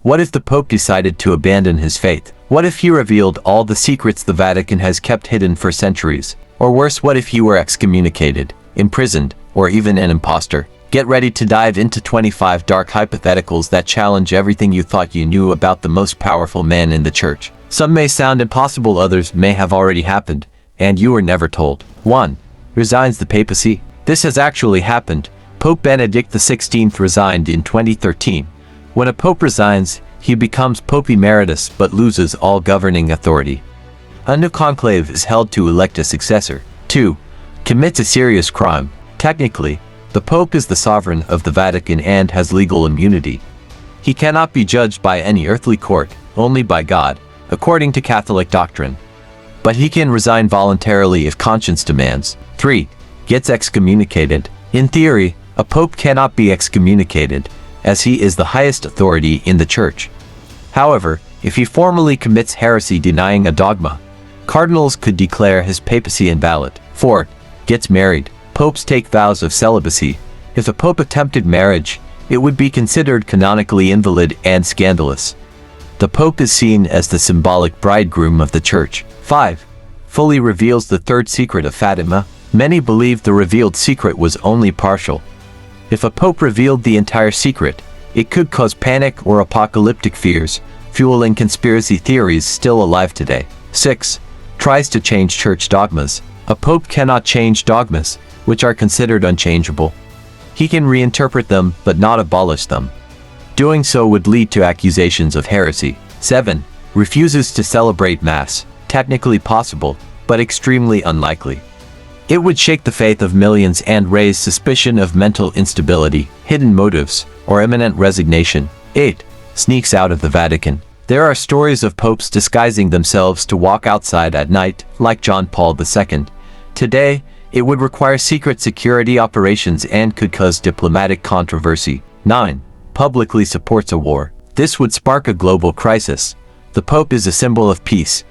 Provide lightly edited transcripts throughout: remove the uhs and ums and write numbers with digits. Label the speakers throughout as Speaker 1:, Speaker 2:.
Speaker 1: What if the Pope decided to abandon his faith? What if he revealed all the secrets the Vatican has kept hidden for centuries? Or worse, what if he were excommunicated, imprisoned, or even an imposter? Get ready to dive into 25 dark hypotheticals that challenge everything you thought you knew about the most powerful man in the church. Some may sound impossible, others may have already happened, and you were never told. 1. Resigns the papacy. This has actually happened. Pope Benedict XVI resigned in 2013. When a pope resigns, he becomes Pope Emeritus but loses all governing authority. A new conclave is held to elect a successor. 2. Commits a serious crime. Technically, the Pope is the sovereign of the Vatican and has legal immunity. He cannot be judged by any earthly court, only by God, according to Catholic doctrine. But he can resign voluntarily if conscience demands. 3. Gets excommunicated. In theory, a pope cannot be excommunicated, as he is the highest authority in the church. However, if he formally commits heresy denying a dogma, cardinals could declare his papacy invalid. 4. Gets married. Popes take vows of celibacy. If a pope attempted marriage, it would be considered canonically invalid and scandalous. The pope is seen as the symbolic bridegroom of the church. 5. Fully reveals the third secret of Fatima. Many believe the revealed secret was only partial. If a pope revealed the entire secret, it could cause panic or apocalyptic fears, fueling conspiracy theories still alive today. 6. Tries to change church dogmas. A pope cannot change dogmas, which are considered unchangeable. He can reinterpret them but not abolish them. Doing so would lead to accusations of heresy. 7. Refuses to celebrate Mass. Technically possible, but extremely unlikely. It would shake the faith of millions and raise suspicion of mental instability, hidden motives, or imminent resignation. 8. Sneaks out of the Vatican. There are stories of popes disguising themselves to walk outside at night, like John Paul II. Today, it would require secret security operations and could cause diplomatic controversy. 9. Publicly supports a war. This would spark a global crisis. The Pope is a symbol of peace.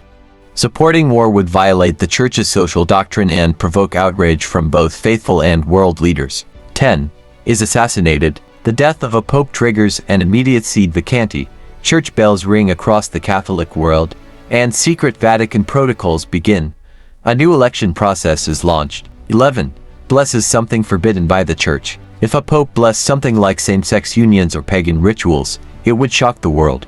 Speaker 1: Supporting war would violate the Church's social doctrine and provoke outrage from both faithful and world leaders. 10. Is assassinated. The death of a pope triggers an immediate sede vacante. Church bells ring across the Catholic world, and secret Vatican protocols begin. A new election process is launched. 11. Blesses something forbidden by the Church. If a pope blessed something like same-sex unions or pagan rituals, it would shock the world.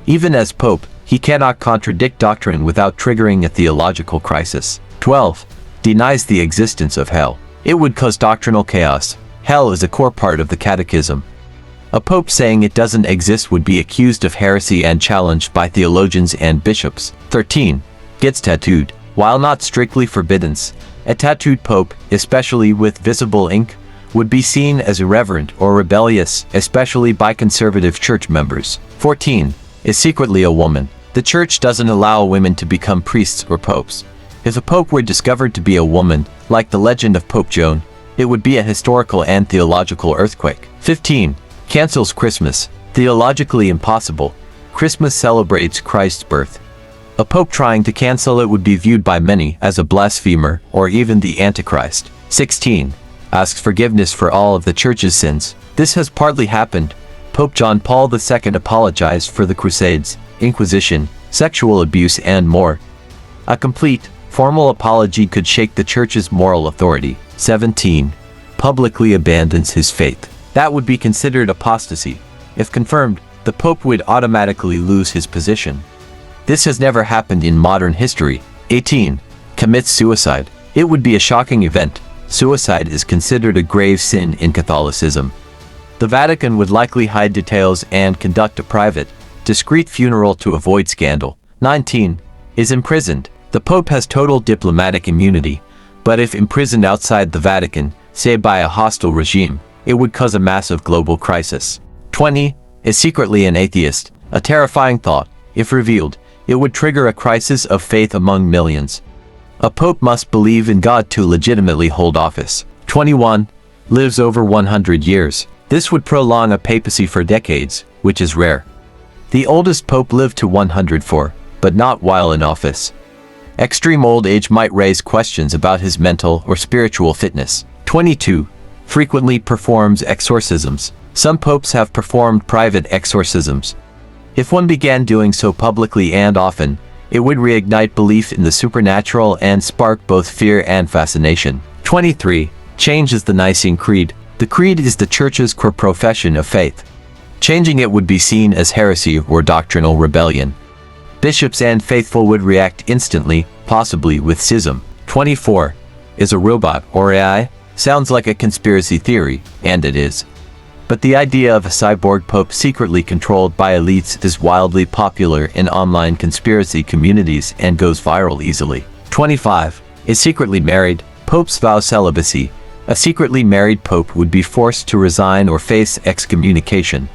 Speaker 1: Even as pope, he cannot contradict doctrine without triggering a theological crisis. 12. Denies the existence of hell. It would cause doctrinal chaos. Hell is a core part of the Catechism. A pope saying it doesn't exist would be accused of heresy and challenged by theologians and bishops. 13. Gets tattooed. While not strictly forbidden, a tattooed pope, especially with visible ink, would be seen as irreverent or rebellious, especially by conservative church members. 14. Is secretly a woman. The church doesn't allow women to become priests or popes. If a pope were discovered to be a woman, like the legend of Pope Joan, it would be a historical and theological earthquake. 15. Cancels Christmas. Theologically impossible. Christmas celebrates Christ's birth. A pope trying to cancel it would be viewed by many as a blasphemer or even the Antichrist. 16. Asks forgiveness for all of the church's sins. This has partly happened. Pope John Paul II apologized for the Crusades, Inquisition, sexual abuse and more. A complete, formal apology could shake the church's moral authority. 17. Publicly abandons his faith. That would be considered apostasy. If confirmed, the pope would automatically lose his position. This has never happened in modern history. 18. Commits suicide. It would be a shocking event. Suicide is considered a grave sin in Catholicism. The Vatican would likely hide details and conduct a private, discreet funeral to avoid scandal. 19. Is imprisoned. The Pope has total diplomatic immunity, but if imprisoned outside the Vatican, say by a hostile regime, it would cause a massive global crisis. 20. Is secretly an atheist. A terrifying thought. If revealed, it would trigger a crisis of faith among millions. A pope must believe in God to legitimately hold office. 21. Lives over 100 years. This would prolong a papacy for decades, which is rare. The oldest pope lived to 104, but not while in office. Extreme old age might raise questions about his mental or spiritual fitness. 22. Frequently performs exorcisms. Some popes have performed private exorcisms. If one began doing so publicly and often, it would reignite belief in the supernatural and spark both fear and fascination. 23. Change is the Nicene Creed. The Creed is the Church's core profession of faith. Changing it would be seen as heresy or doctrinal rebellion. Bishops and faithful would react instantly, possibly with schism. 24. Is a robot or AI? Sounds like a conspiracy theory, and it is. But the idea of a cyborg pope secretly controlled by elites is wildly popular in online conspiracy communities and goes viral easily. 25. Is secretly married? Popes vow celibacy. A secretly married pope would be forced to resign or face excommunication.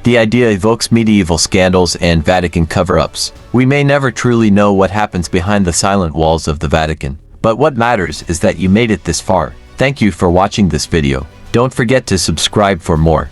Speaker 1: The idea evokes medieval scandals and Vatican cover-ups. We may never truly know what happens behind the silent walls of the Vatican, but what matters is that you made it this far. Thank you for watching this video. Don't forget to subscribe for more.